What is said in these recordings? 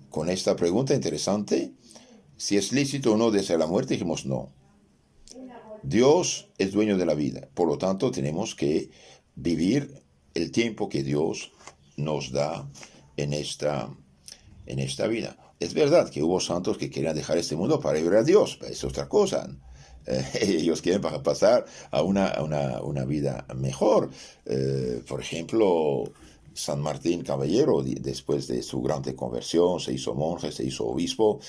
con esta pregunta interesante, si es lícito o no desear la muerte, dijimos no. Dios es dueño de la vida, por lo tanto tenemos que vivir el tiempo que Dios nos da en esta vida. Es verdad que hubo santos que querían dejar este mundo para ir a Dios, es otra cosa. Ellos quieren pasar a una vida mejor. Por ejemplo, San Martín Caballero, después de su gran conversión, se hizo monje, se hizo obispo,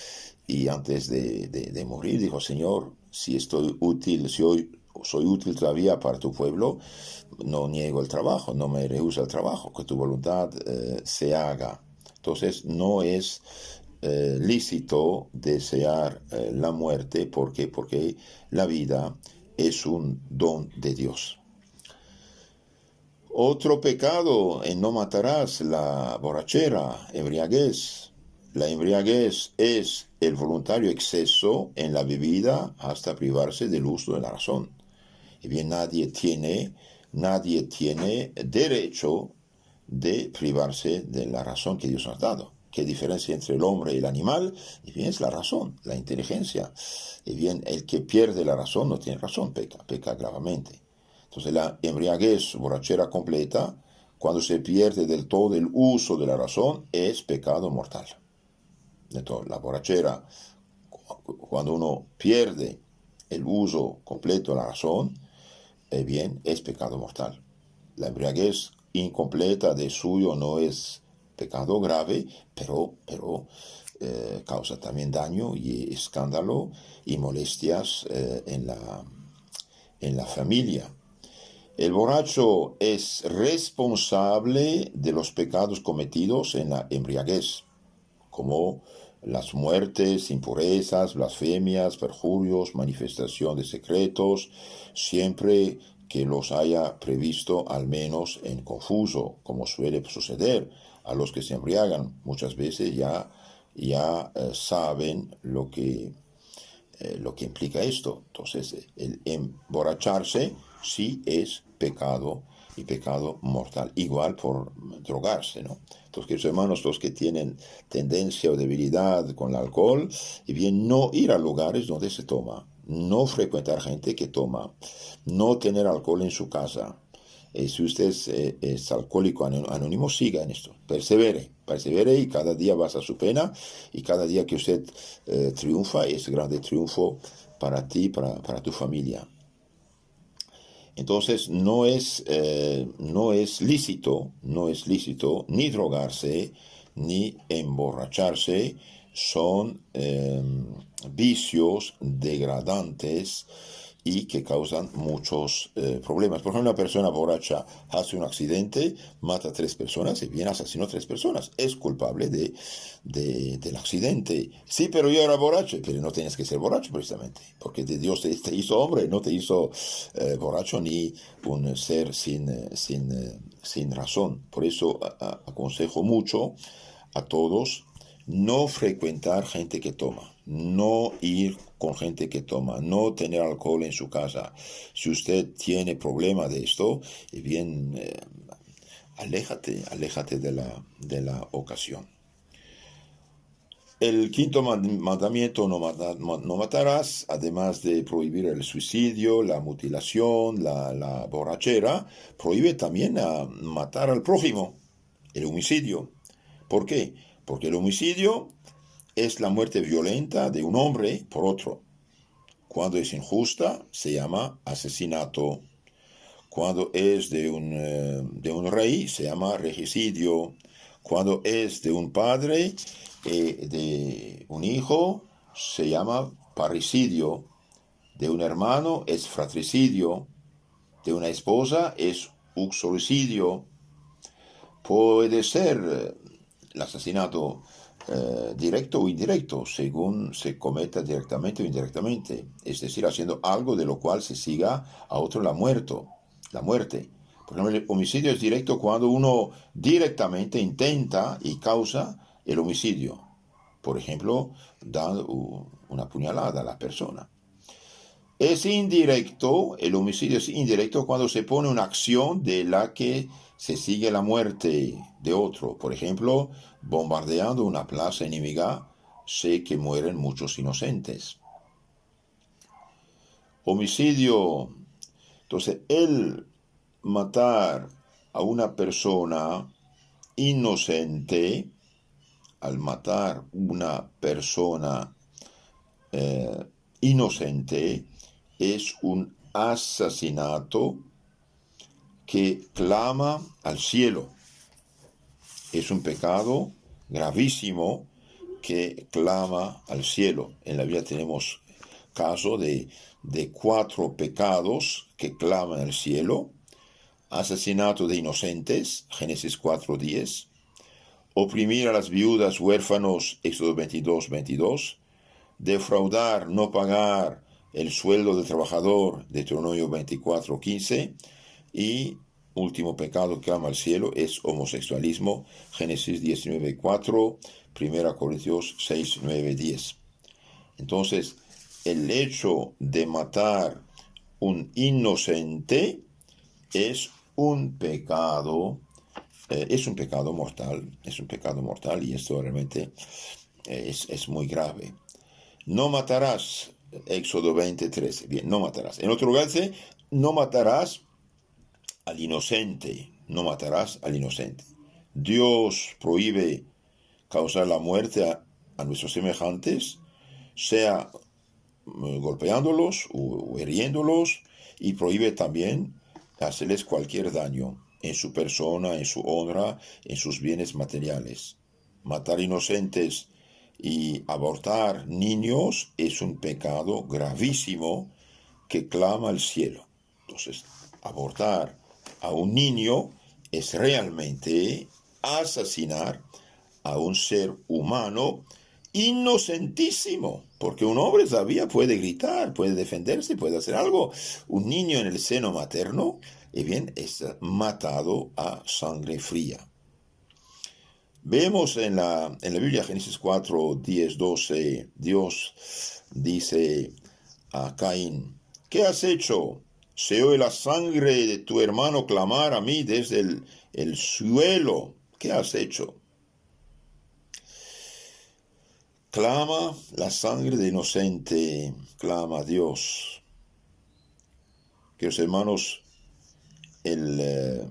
y antes de morir dijo: Señor, si estoy útil, si hoy soy útil todavía para tu pueblo, no niego el trabajo, no me rehúso el trabajo, que tu voluntad se haga. Entonces no es lícito desear la muerte. ¿Por qué? Porque la vida es un don de Dios. Otro pecado en no matarás: la borrachera, embriaguez. La embriaguez es el voluntario exceso en la bebida hasta privarse del uso de la razón. Y bien, nadie tiene derecho de privarse de la razón que Dios nos ha dado. ¿Qué diferencia entre el hombre y el animal? Y bien, es la razón, la inteligencia. Y bien, el que pierde la razón no tiene razón, peca gravemente. Entonces la embriaguez, borrachera completa, cuando se pierde del todo el uso de la razón, es pecado mortal. Entonces, la borrachera, cuando uno pierde el uso completo de la razón, bien, es pecado mortal. La embriaguez incompleta de suyo no es pecado grave, pero causa también daño y escándalo y molestias en la familia. El borracho es responsable de los pecados cometidos en la embriaguez, como las muertes, impurezas, blasfemias, perjurios, manifestación de secretos, siempre que los haya previsto al menos en confuso, como suele suceder a los que se embriagan. Muchas veces ya saben lo que implica esto. Entonces, el emborracharse sí es pecado, y pecado mortal. Igual por drogarse, ¿no? Entonces, queridos hermanos, los que tienen tendencia o debilidad con el alcohol, y bien, no ir a lugares donde se toma, no frecuentar gente que toma, no tener alcohol en su casa. Si usted es alcohólico anónimo, siga en esto, persevere y cada día basa su pena, y cada día que usted triunfa es grande triunfo para ti, para tu familia. Entonces no es lícito ni drogarse ni emborracharse. Son vicios degradantes y que causan muchos problemas. Por ejemplo, una persona borracha hace un accidente, mata a 3 personas y bien asesinó a 3 personas. Es culpable del accidente. Sí, pero yo era borracho. Pero no tienes que ser borracho precisamente, porque Dios te hizo hombre, no te hizo borracho ni un ser sin razón. Por eso aconsejo mucho a todos no frecuentar gente que toma, no ir con gente que toma, no tener alcohol en su casa. Si usted tiene problema de esto, bien, aléjate de la ocasión. El quinto mandamiento: no matarás, además de prohibir el suicidio, la mutilación, la borrachera, prohíbe también a matar al prójimo, el homicidio. ¿Por qué? Porque el homicidio es la muerte violenta de un hombre por otro. Cuando es injusta, se llama asesinato. Cuando es de un rey, se llama regicidio. Cuando es de un padre, de un hijo, se llama parricidio. De un hermano es fratricidio. De una esposa es uxoricidio. Puede ser el asesinato directo o indirecto, según se cometa directamente o indirectamente, es decir, haciendo algo de lo cual se siga a otro la muerte. Por ejemplo, el homicidio es directo cuando uno directamente intenta y causa el homicidio. Por ejemplo, da una puñalada a la persona. Es indirecto, el homicidio es indirecto cuando se pone una acción de la que se sigue la muerte de otro. Por ejemplo, bombardeando una plaza enemiga, sé que mueren muchos inocentes. Homicidio, entonces, el matar a una persona inocente, al matar una persona inocente, es un asesinato que clama al cielo. Es un pecado gravísimo que clama al cielo. En la Biblia tenemos caso de 4 pecados que claman al cielo. Asesinato de inocentes, Génesis 4:10. Oprimir a las viudas, huérfanos, Éxodo 22:22. Defraudar, no pagar el sueldo del trabajador, Deuteronomio 24:15. Y último pecado que clama al cielo es homosexualismo, Génesis 19:4, 1 Corintios 6:9-10. Entonces, el hecho de matar un inocente es un pecado mortal, y esto realmente es muy grave. No matarás, Éxodo 20:13, bien, no matarás. En otro lugar dice, no matarás al inocente, no matarás al inocente. Dios prohíbe causar la muerte a nuestros semejantes, sea golpeándolos o hiriéndolos, y prohíbe también hacerles cualquier daño en su persona, en su honra, en sus bienes materiales. Matar inocentes y abortar niños es un pecado gravísimo que clama al cielo. Entonces, abortar a un niño es realmente asesinar a un ser humano inocentísimo, porque un hombre todavía puede gritar, puede defenderse, puede hacer algo. Un niño en el seno materno, bien, es matado a sangre fría. Vemos en la Biblia, Génesis 4:10-12, Dios dice a Caín, ¿qué has hecho? Se oye la sangre de tu hermano clamar a mí desde el suelo. ¿Qué has hecho? Clama la sangre de inocente, clama a Dios. Queridos hermanos, el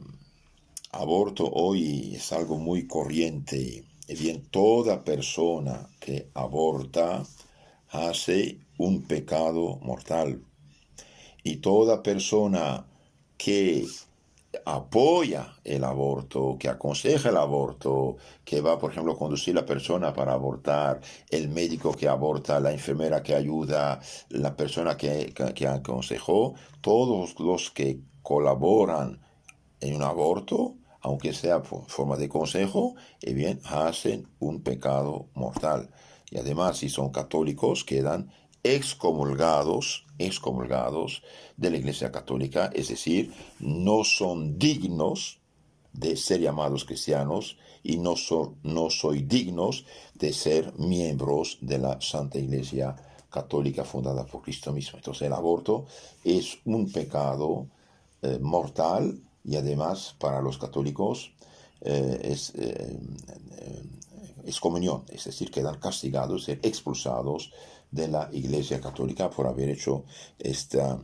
aborto hoy es algo muy corriente. Y bien, toda persona que aborta hace un pecado mortal. Y toda persona que apoya el aborto, que aconseja el aborto, que va, por ejemplo, a conducir a la persona para abortar, el médico que aborta, la enfermera que ayuda, la persona que aconsejó, todos los que colaboran en un aborto, aunque sea por forma de consejo, bien, hacen un pecado mortal. Y además, si son católicos, quedan excomulgados de la Iglesia Católica, es decir, no son dignos de ser llamados cristianos y no soy dignos de ser miembros de la Santa Iglesia Católica fundada por Cristo mismo. Entonces el aborto es un pecado mortal, y además para los católicos es excomunión, es decir, quedan castigados, ser expulsados de la Iglesia Católica por haber hecho esta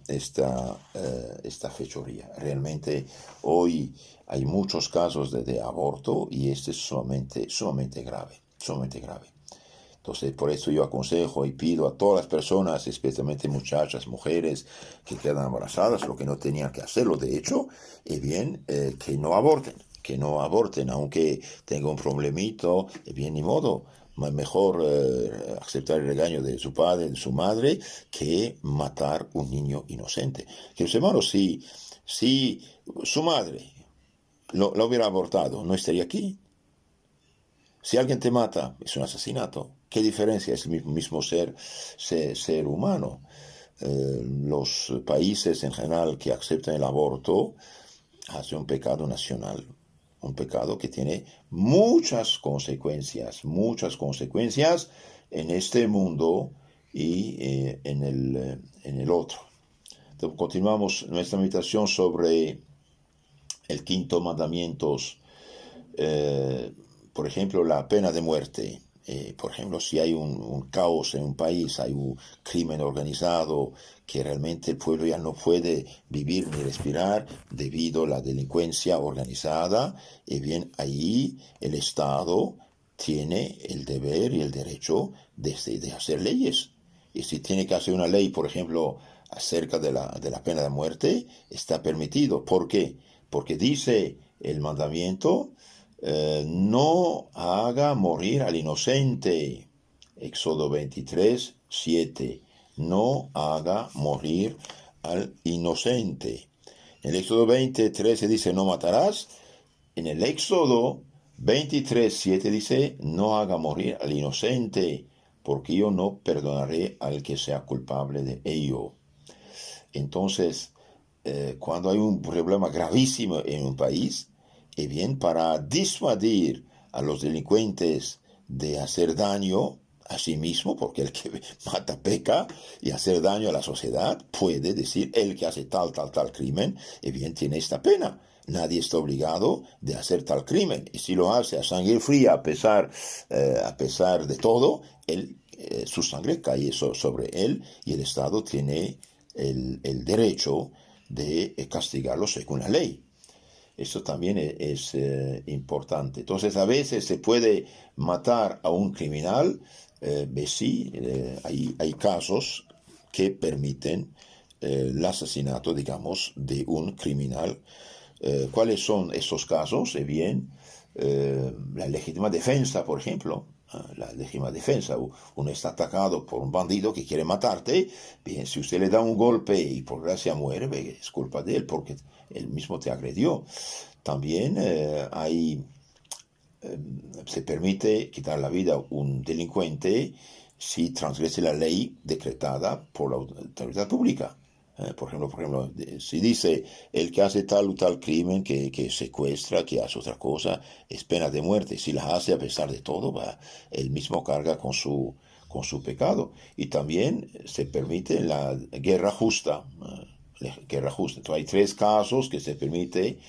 fechoría. Realmente hoy hay muchos casos de aborto, y este es sumamente grave. Entonces, por eso yo aconsejo y pido a todas las personas, especialmente muchachas, mujeres que quedan embarazadas, lo que no tenían que hacerlo, de hecho, que no aborten, aunque tenga un problemito, bien, ni modo. Mejor aceptar el regaño de su padre, de su madre, que matar un niño inocente. Que hermanos, si su madre lo hubiera abortado, no estaría aquí. Si alguien te mata, es un asesinato. ¿Qué diferencia? Es el mismo ser humano. Los países en general que aceptan el aborto hacen un pecado nacional, un pecado que tiene muchas consecuencias en este mundo y en el otro. Entonces, continuamos nuestra meditación sobre el quinto mandamiento. Por ejemplo, la pena de muerte. Por ejemplo, si hay un caos en un país, hay un crimen organizado, que realmente el pueblo ya no puede vivir ni respirar debido a la delincuencia organizada, y bien ahí el Estado tiene el deber y el derecho de hacer leyes. Y si tiene que hacer una ley, por ejemplo, acerca de la pena de muerte, está permitido. ¿Por qué? Porque dice el mandamiento, no haga morir al inocente. Éxodo 23, 7. No haga morir al inocente. En el Éxodo 23 se dice no matarás. En el Éxodo 23, 7 dice no haga morir al inocente, porque yo no perdonaré al que sea culpable de ello. Entonces, cuando hay un problema gravísimo en un país, y bien, para disuadir a los delincuentes de hacer daño a sí mismo, porque el que mata peca, y hacer daño a la sociedad, puede decir, el que hace tal crimen, y bien, tiene esta pena. Nadie está obligado de hacer tal crimen. Y si lo hace a sangre fría, a pesar de todo, su sangre cae sobre él, y el Estado tiene el derecho de castigarlo según la ley. Eso también es importante. Entonces, a veces se puede matar a un criminal. Sí, hay casos que permiten el asesinato, digamos, de un criminal. ¿Cuáles son esos casos? Bien, la legítima defensa, por ejemplo. La legítima defensa. Uno está atacado por un bandido que quiere matarte. Bien, si usted le da un golpe y por gracia muere, es culpa de él porque él mismo te agredió. También se permite quitar la vida a un delincuente si transgrede la ley decretada por la autoridad pública. Por ejemplo, si dice el que hace tal o tal crimen, que secuestra, que hace otra cosa, es pena de muerte. Si la hace a pesar de todo, él mismo carga con su pecado. Y también se permite la guerra justa. Guerra justa. Entonces hay tres casos que se permite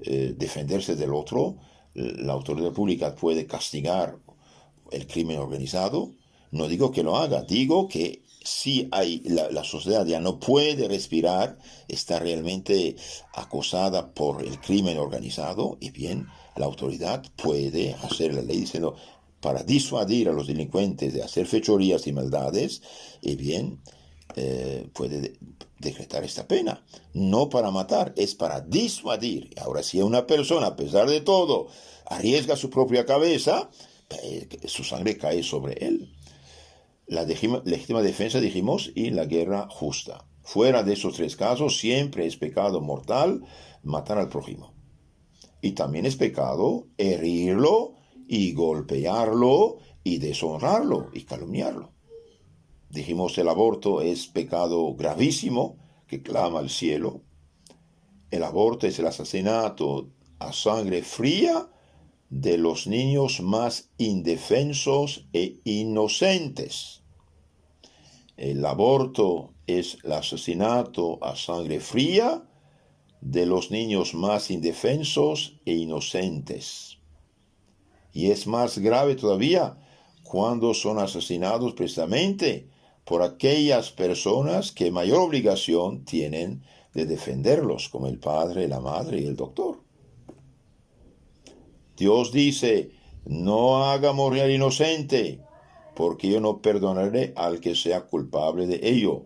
defenderse del otro. La autoridad pública puede castigar el crimen organizado. No digo que lo haga, digo que si la sociedad ya no puede respirar, está realmente acosada por el crimen organizado, y bien, la autoridad puede hacer la ley diciendo, para disuadir a los delincuentes de hacer fechorías y maldades, y bien, puede decretar esta pena. No para matar, es para disuadir. Ahora, si una persona, a pesar de todo, arriesga su propia cabeza, su sangre cae sobre él. La legítima defensa, dijimos, y la guerra justa. Fuera de esos tres casos, siempre es pecado mortal matar al prójimo. Y también es pecado herirlo y golpearlo y deshonrarlo y calumniarlo. Dijimos, el aborto es pecado gravísimo que clama al cielo. El aborto es el asesinato a sangre fría de los niños más indefensos e inocentes. El aborto es el asesinato a sangre fría de los niños más indefensos e inocentes. Y es más grave todavía cuando son asesinados precisamente por aquellas personas que mayor obligación tienen de defenderlos, como el padre, la madre y el doctor. Dios dice, no haga morir al inocente, porque yo no perdonaré al que sea culpable de ello.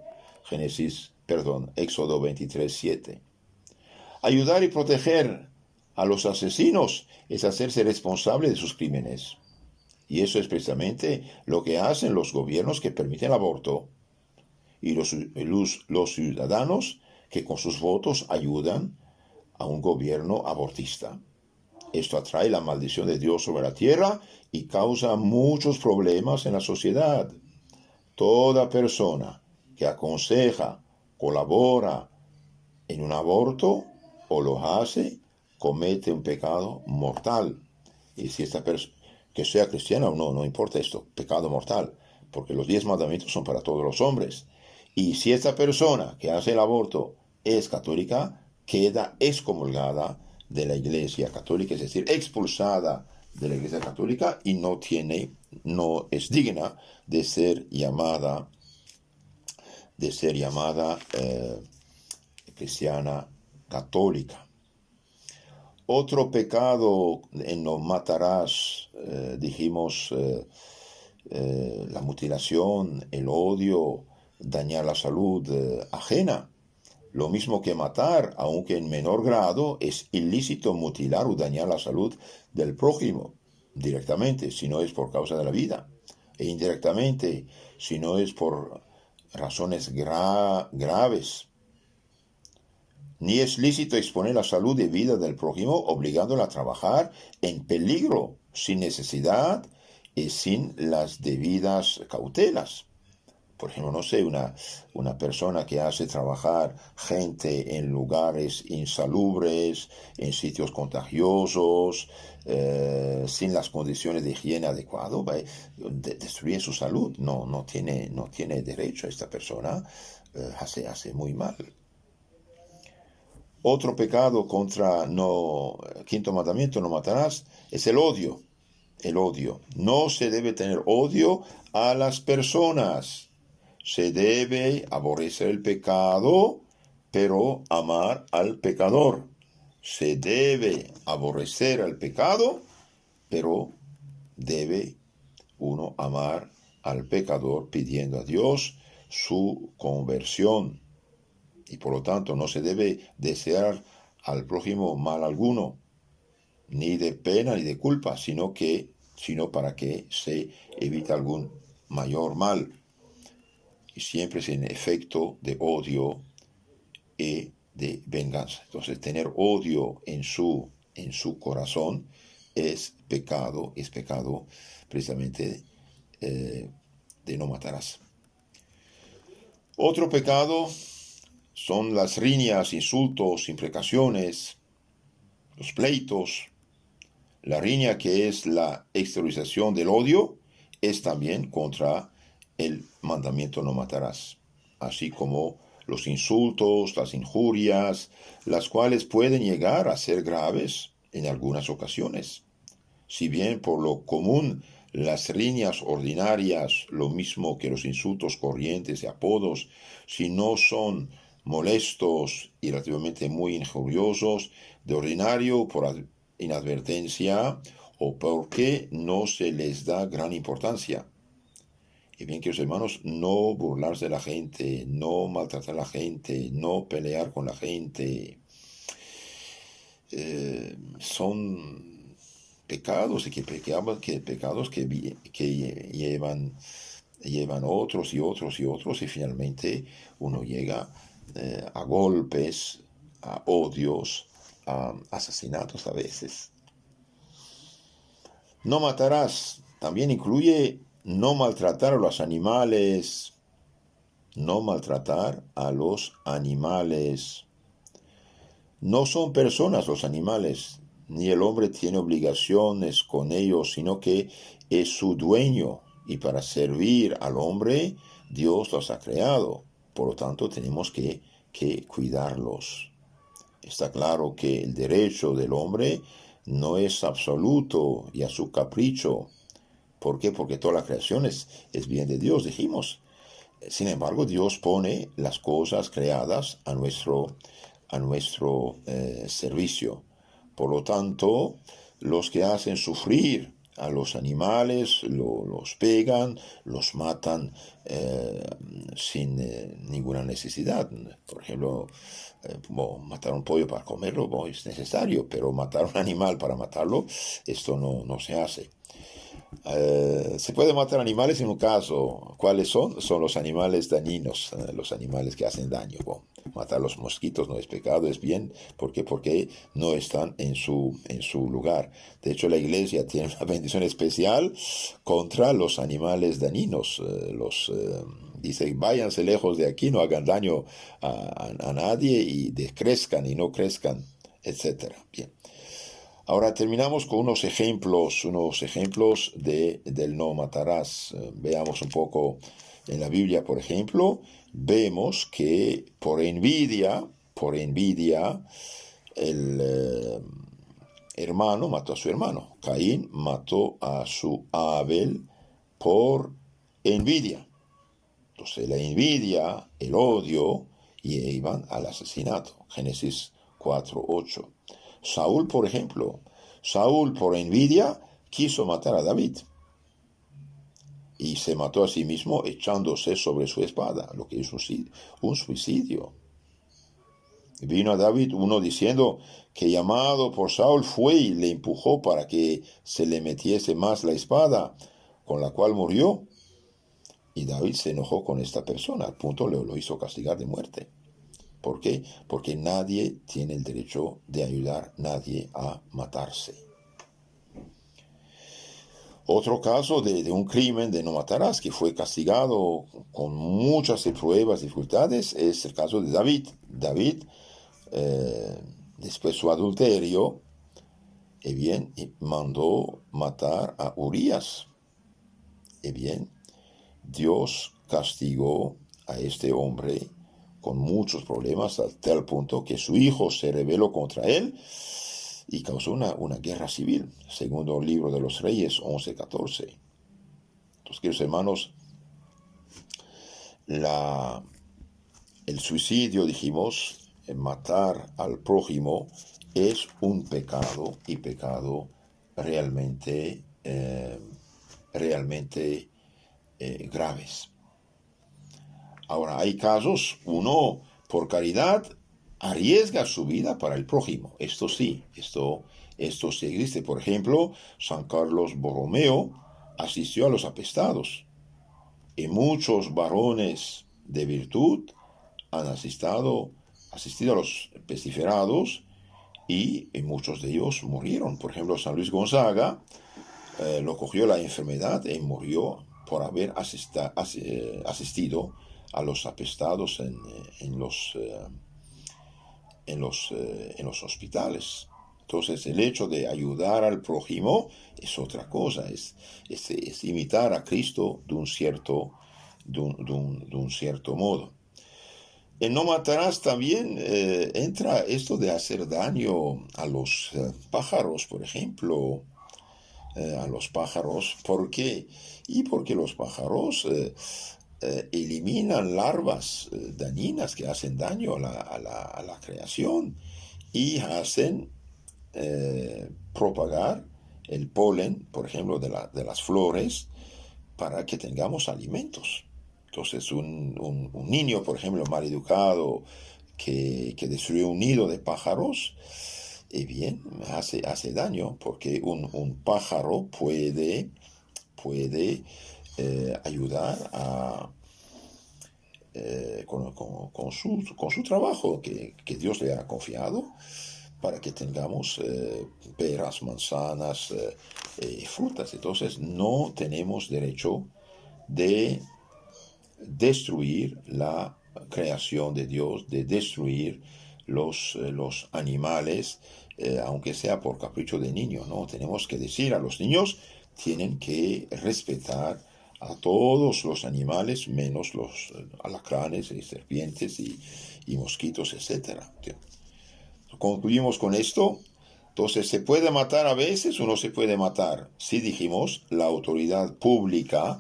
Éxodo 23, 7. Ayudar y proteger a los asesinos es hacerse responsable de sus crímenes. Y eso es precisamente lo que hacen los gobiernos que permiten el aborto y los ciudadanos que con sus votos ayudan a un gobierno abortista. Esto atrae la maldición de Dios sobre la tierra y causa muchos problemas en la sociedad. Toda persona que aconseja, colabora en un aborto o lo hace, comete un pecado mortal. Y si esta persona, que sea cristiana o no, no importa esto, pecado mortal, porque los 10 mandamientos son para todos los hombres. Y si esta persona que hace el aborto es católica, queda excomulgada de la Iglesia Católica, es decir, expulsada de la Iglesia Católica y no es digna de ser llamada cristiana católica. Otro pecado en no matarás, dijimos, la mutilación, el odio, dañar la salud ajena. Lo mismo que matar, aunque en menor grado, es ilícito mutilar o dañar la salud del prójimo directamente, si no es por causa de la vida, e indirectamente, si no es por razones graves. Ni es lícito exponer la salud y vida del prójimo obligándolo a trabajar en peligro, sin necesidad y sin las debidas cautelas. Por ejemplo, no sé, una persona que hace trabajar gente en lugares insalubres, en sitios contagiosos, sin las condiciones de higiene adecuadas, destruye su salud. No tiene derecho a esta persona, hace muy mal. Otro pecado contra quinto mandamiento, no matarás, es el odio. El odio. No se debe tener odio a las personas. Se debe aborrecer el pecado, pero amar al pecador. Se debe aborrecer al pecado, pero debe uno amar al pecador pidiendo a Dios su conversión. Y por lo tanto no se debe desear al prójimo mal alguno, ni de pena ni de culpa, sino para que se evite algún mayor mal. Y siempre sin efecto de odio y de venganza. Entonces tener odio en su corazón es pecado precisamente de no matarás. Otro pecado son las riñas, insultos, imprecaciones, los pleitos. La riña, que es la exteriorización del odio, es también contra el mandamiento no matarás, así como los insultos, las injurias, las cuales pueden llegar a ser graves en algunas ocasiones. Si bien por lo común las riñas ordinarias, lo mismo que los insultos corrientes y apodos, si no son molestos y relativamente muy injuriosos, de ordinario por inadvertencia o porque no se les da gran importancia. Y bien, queridos hermanos, no burlarse de la gente, no maltratar a la gente, no pelear con la gente, son pecados pecados que llevan otros y otros y otros, y finalmente uno llega a golpes, a odios, a asesinatos a veces. No matarás también incluye no maltratar a los animales, no maltratar a los animales. No son personas los animales, ni el hombre tiene obligaciones con ellos, sino que es su dueño, y para servir al hombre Dios los ha creado. Por lo tanto, tenemos que cuidarlos. Está claro que el derecho del hombre no es absoluto y a su capricho. ¿Por qué? Porque toda la creación es bien de Dios, dijimos. Sin embargo, Dios pone las cosas creadas a nuestro servicio. Por lo tanto, los que hacen sufrir a los animales, los pegan, los matan sin ninguna necesidad. Por ejemplo, matar un pollo para comerlo es necesario, pero matar un animal para matarlo, esto no se hace. Se puede matar animales en un caso. ¿Cuáles son? Son los animales dañinos, los animales que hacen daño. Bueno, matar los mosquitos no es pecado, es bien. ¿Por qué? Porque no están en su lugar. De hecho, la iglesia tiene una bendición especial contra los animales dañinos. Dice, váyanse lejos de aquí, no hagan daño a nadie y descrezcan y no crezcan, etc. Bien. Ahora terminamos con unos ejemplos del no matarás. Veamos un poco en la Biblia, por ejemplo, vemos que por envidia, el hermano mató a su hermano. Caín mató a su Abel por envidia. Entonces la envidia, el odio, iban al asesinato. Génesis 4:8. Saúl, por ejemplo, Saúl por envidia quiso matar a David y se mató a sí mismo echándose sobre su espada, lo que es un suicidio. Vino a David uno diciendo que llamado por Saúl fue y le empujó para que se le metiese más la espada, con la cual murió. Y David se enojó con esta persona, al punto lo hizo castigar de muerte. ¿Por qué? Porque nadie tiene el derecho de ayudar a nadie a matarse. Otro caso de un crimen de no matarás que fue castigado con muchas pruebas y dificultades es el caso de David. David, después de su adulterio, mandó matar a Urías. Dios castigó a este hombre con muchos problemas, a tal punto que su hijo se rebeló contra él y causó una guerra civil, segundo el libro de los Reyes 11:14. Entonces, queridos hermanos, el suicidio, dijimos, matar al prójimo, es un pecado, y pecado realmente graves. Ahora, hay casos, uno por caridad arriesga su vida para el prójimo. Esto sí existe. Por ejemplo, San Carlos Borromeo asistió a los apestados. Y muchos varones de virtud han asistido a los pestiferados y muchos de ellos murieron. Por ejemplo, San Luis Gonzaga lo cogió la enfermedad y murió por haber asistido a los apestados en los hospitales. Entonces, el hecho de ayudar al prójimo es otra cosa, es imitar a Cristo de un cierto modo. En no matarás también entra esto de hacer daño a los pájaros, por ejemplo. A los pájaros. ¿Por qué? Y porque los pájaros eliminan larvas dañinas que hacen daño a la creación y hacen propagar el polen, por ejemplo, de las flores, para que tengamos alimentos. Entonces, un niño, por ejemplo, mal educado, que destruye un nido de pájaros, hace daño, porque un pájaro puede ayudar con su trabajo que Dios le ha confiado, para que tengamos peras, manzanas, frutas. Entonces, no tenemos derecho de destruir la creación de Dios, de destruir los animales, aunque sea por capricho de niño, ¿no? Tenemos que decir a los niños, tienen que respetar a todos los animales, menos los alacranes y serpientes y mosquitos, etc. Concluimos con esto. Entonces, ¿se puede matar a veces o no se puede matar? Sí, dijimos, la autoridad pública,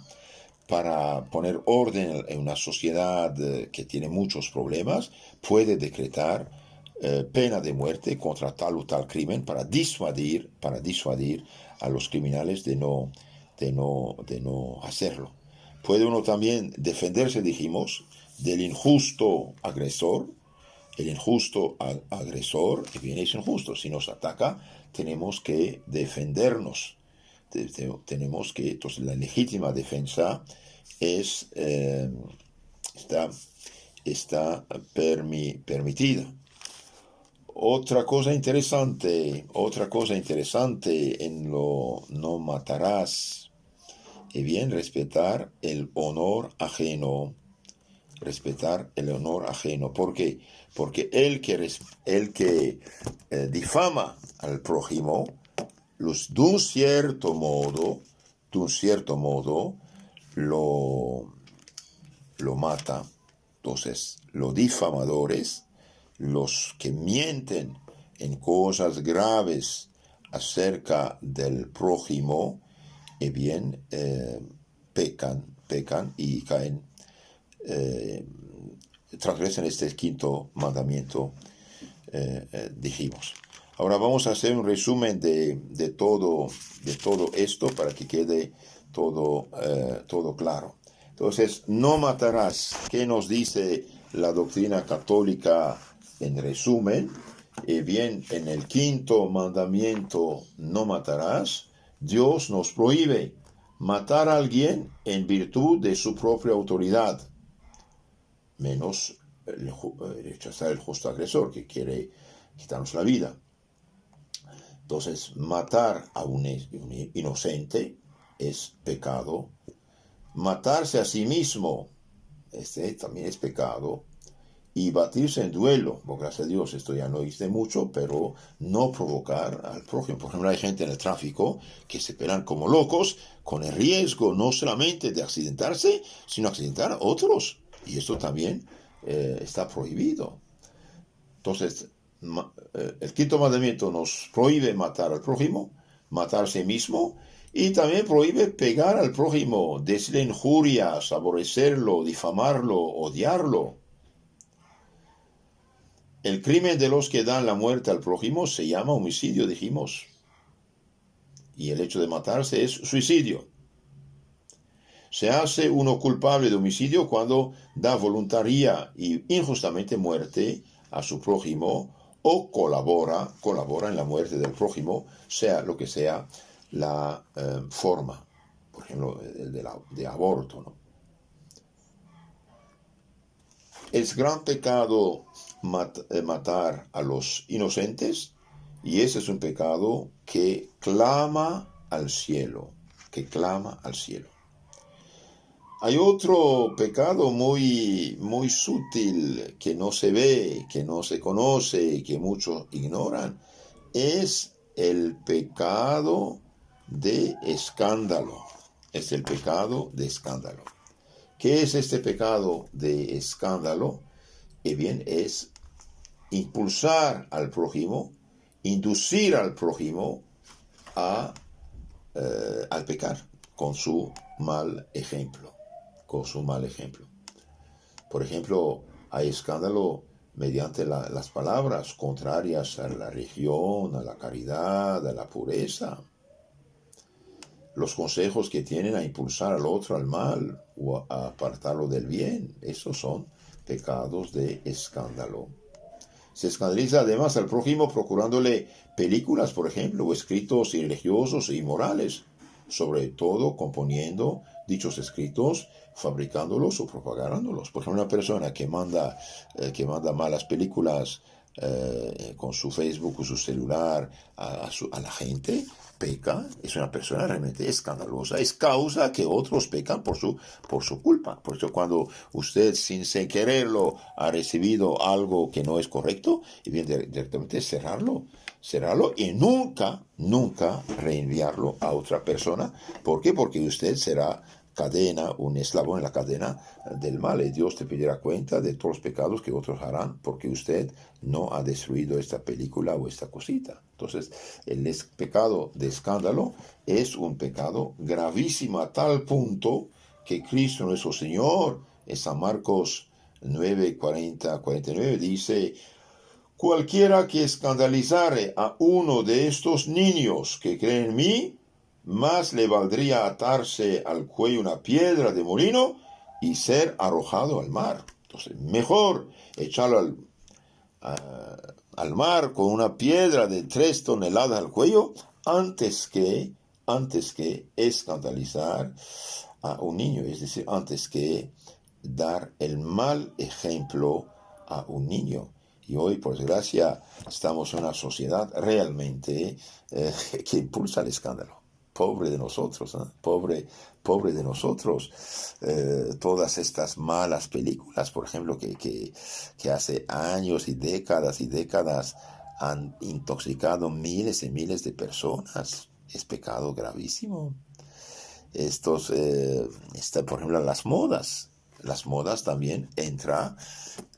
para poner orden en una sociedad que tiene muchos problemas, puede decretar pena de muerte contra tal o tal crimen para disuadir a los criminales de no hacerlo. Puede uno también defenderse, dijimos, del injusto agresor. El injusto agresor, que viene es injusto. Si nos ataca, tenemos que defendernos. Entonces, la legítima defensa está permitida. Otra cosa interesante en lo no matarás, respetar el honor ajeno. respetar el honor ajeno. ¿Por qué? Porque el que difama al prójimo, de un cierto modo, lo mata. Entonces, los difamadores, los que mienten en cosas graves acerca del prójimo, pecan y caen, transgresen este quinto mandamiento, dijimos. Ahora vamos a hacer un resumen de todo esto para que quede todo claro. Entonces, no matarás. ¿Qué nos dice la doctrina católica en resumen? En el quinto mandamiento, no matarás, Dios nos prohíbe matar a alguien en virtud de su propia autoridad, menos rechazar el justo agresor que quiere quitarnos la vida. Entonces, matar a un inocente es pecado. Matarse a sí mismo, también es pecado. Y batirse en duelo, por gracias a Dios, esto ya no hice mucho, pero no provocar al prójimo. Por ejemplo, hay gente en el tráfico que se pelan como locos con el riesgo no solamente de accidentarse, sino accidentar a otros. Y esto también está prohibido. Entonces, el quinto mandamiento nos prohíbe matar al prójimo, matarse a sí mismo, y también prohíbe pegar al prójimo, decirle injurias, aborrecerlo, difamarlo, odiarlo. El crimen de los que dan la muerte al prójimo se llama homicidio, dijimos. Y el hecho de matarse es suicidio. Se hace uno culpable de homicidio cuando da voluntaria y injustamente muerte a su prójimo o colabora en la muerte del prójimo, sea lo que sea la forma. Por ejemplo, el de aborto, ¿no? Es gran pecado matar a los inocentes, y ese es un pecado que clama al cielo, Hay otro pecado muy, muy sutil que no se ve, que no se conoce, que muchos ignoran. Es el pecado de escándalo. ¿Qué es este pecado de escándalo? Es impulsar al prójimo, inducir al prójimo al pecar con su mal ejemplo. Por ejemplo, hay escándalo mediante las palabras contrarias a la religión, a la caridad, a la pureza. Los consejos que tienen a impulsar al otro al mal o a apartarlo del bien, esos son pecados de escándalo. Se escandaliza además al prójimo procurándole películas, por ejemplo, o escritos irreligiosos e inmorales, sobre todo componiendo dichos escritos, fabricándolos o propagándolos. Por ejemplo, una persona que manda malas películas con su Facebook o su celular a la gente, peca, es una persona realmente escandalosa, es causa que otros pecan por su culpa. Por eso cuando usted sin quererlo ha recibido algo que no es correcto, y bien directamente cerrarlo y nunca reenviarlo a otra persona. ¿Por qué? Porque usted será un eslabón en la cadena del mal, y Dios te pedirá cuenta de todos los pecados que otros harán porque usted no ha destruido esta película o esta cosita. Entonces, el pecado de escándalo es un pecado gravísimo a tal punto que Cristo nuestro Señor, en San Marcos 9, 40, 49, dice: cualquiera que escandalizare a uno de estos niños que creen en mí, más le valdría atarse al cuello una piedra de molino y ser arrojado al mar. Entonces, mejor echarlo al mar con una piedra de 3 toneladas al cuello antes que escandalizar a un niño, es decir, antes que dar el mal ejemplo a un niño. Y hoy, por desgracia, estamos en una sociedad realmente que impulsa el escándalo. Pobre de nosotros, ¿eh? Pobre de nosotros. Todas estas malas películas, por ejemplo, que hace años y décadas han intoxicado miles y miles de personas. Es pecado gravísimo. Por ejemplo, las modas. Las modas también entran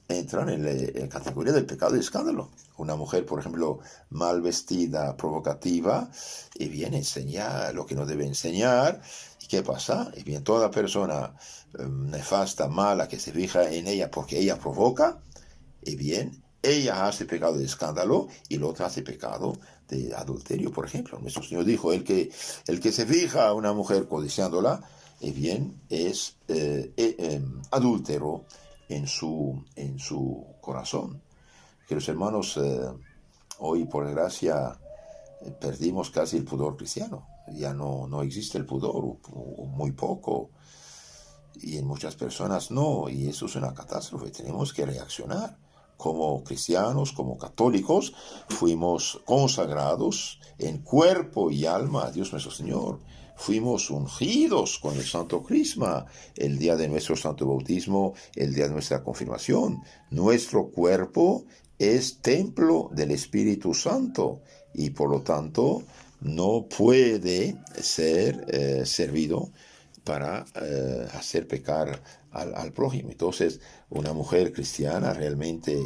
en la categoría del pecado y escándalo. Una mujer, por ejemplo, mal vestida, provocativa, y bien enseña lo que no debe enseñar. ¿Y qué pasa? Y bien, toda persona nefasta, mala, que se fija en ella porque ella provoca, y bien, ella hace pecado de escándalo y el otro hace pecado de adulterio, por ejemplo. Nuestro Señor dijo, el que se fija a una mujer codiciándola, bien, es adúltero en su corazón. Que los hermanos, hoy por desgracia, perdimos casi el pudor cristiano. Ya no existe el pudor, o muy poco. Y en muchas personas no, y eso es una catástrofe. Tenemos que reaccionar. Como cristianos, como católicos, fuimos consagrados en cuerpo y alma a Dios nuestro Señor. Fuimos ungidos con el Santo Crisma el día de nuestro santo bautismo, el día de nuestra confirmación. Nuestro cuerpo es templo del Espíritu Santo y por lo tanto no puede ser servido para hacer pecar al prójimo. Entonces, una mujer cristiana, realmente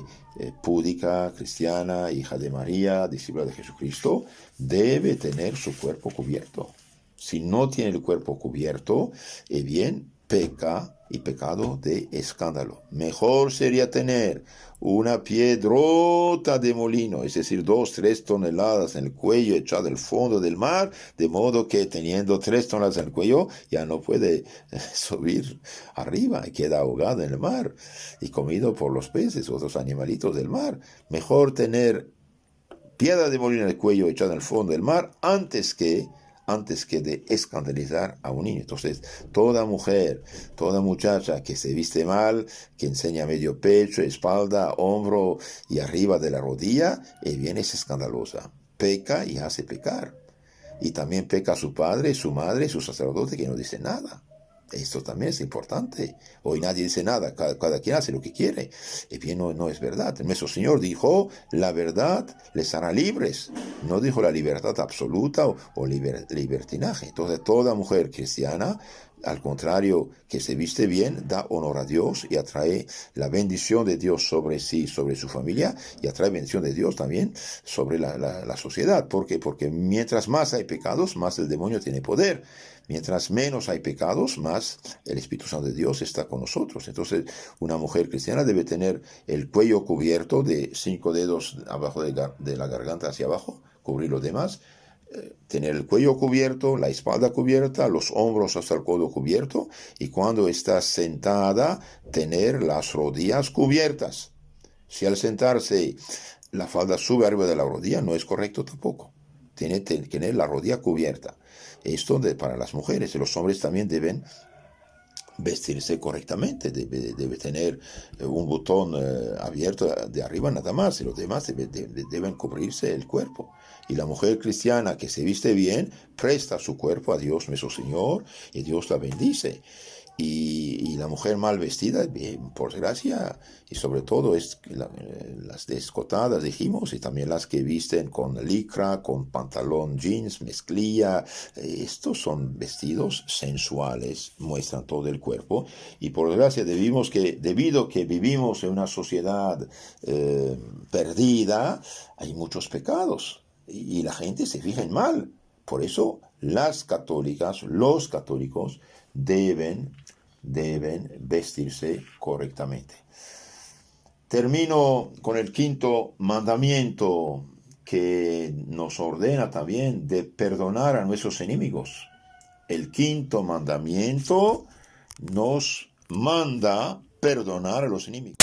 púdica, cristiana, hija de María, discípula de Jesucristo, debe tener su cuerpo cubierto. Si no tiene el cuerpo cubierto, bien, peca y pecado de escándalo. Mejor sería tener una piedrota de molino, es decir, 2-3 toneladas en el cuello echada al fondo del mar, de modo que teniendo 3 toneladas en el cuello ya no puede subir arriba y queda ahogado en el mar y comido por los peces, otros animalitos del mar. Mejor tener piedra de molino en el cuello echada al fondo del mar antes que de escandalizar a un niño. Entonces, toda mujer, toda muchacha que se viste mal, que enseña medio pecho, espalda, hombro y arriba de la rodilla, bien es escandalosa. Peca y hace pecar. Y también peca a su padre, su madre, su sacerdote, que no dice nada. Esto también es importante. Hoy nadie dice nada, cada quien hace lo que quiere. Bien, no es verdad. Nuestro Señor dijo, la verdad les hará libres. No dijo la libertad absoluta o libertinaje. Entonces, toda mujer cristiana, al contrario, que se viste bien, da honor a Dios y atrae la bendición de Dios sobre sí, sobre su familia, y atrae bendición de Dios también sobre la sociedad. ¿Por qué? Porque mientras más hay pecados, más el demonio tiene poder. Mientras menos hay pecados, más el Espíritu Santo de Dios está con nosotros. Entonces, una mujer cristiana debe tener el cuello cubierto de 5 dedos abajo de la garganta hacia abajo, cubrir los demás, tener el cuello cubierto, la espalda cubierta, los hombros hasta el codo cubierto, y cuando está sentada, tener las rodillas cubiertas. Si al sentarse la falda sube arriba de la rodilla, no es correcto tampoco. Tiene que tener la rodilla cubierta. Esto para las mujeres. Los hombres también deben vestirse correctamente, debe tener un botón abierto de arriba nada más, y los demás deben cubrirse el cuerpo. Y la mujer cristiana que se viste bien, presta su cuerpo a Dios nuestro Señor, y Dios la bendice. Y la mujer mal vestida, por desgracia, y sobre todo las descotadas, dijimos, y también las que visten con licra, con pantalón jeans, mezclilla, estos son vestidos sensuales, muestran todo el cuerpo, y por desgracia debido que vivimos en una sociedad perdida, hay muchos pecados, y la gente se fija en mal. Por eso las católicas, los católicos, deben vestirse correctamente. Termino con el 5º mandamiento, que nos ordena también de perdonar a nuestros enemigos. El 5º mandamiento nos manda perdonar a los enemigos.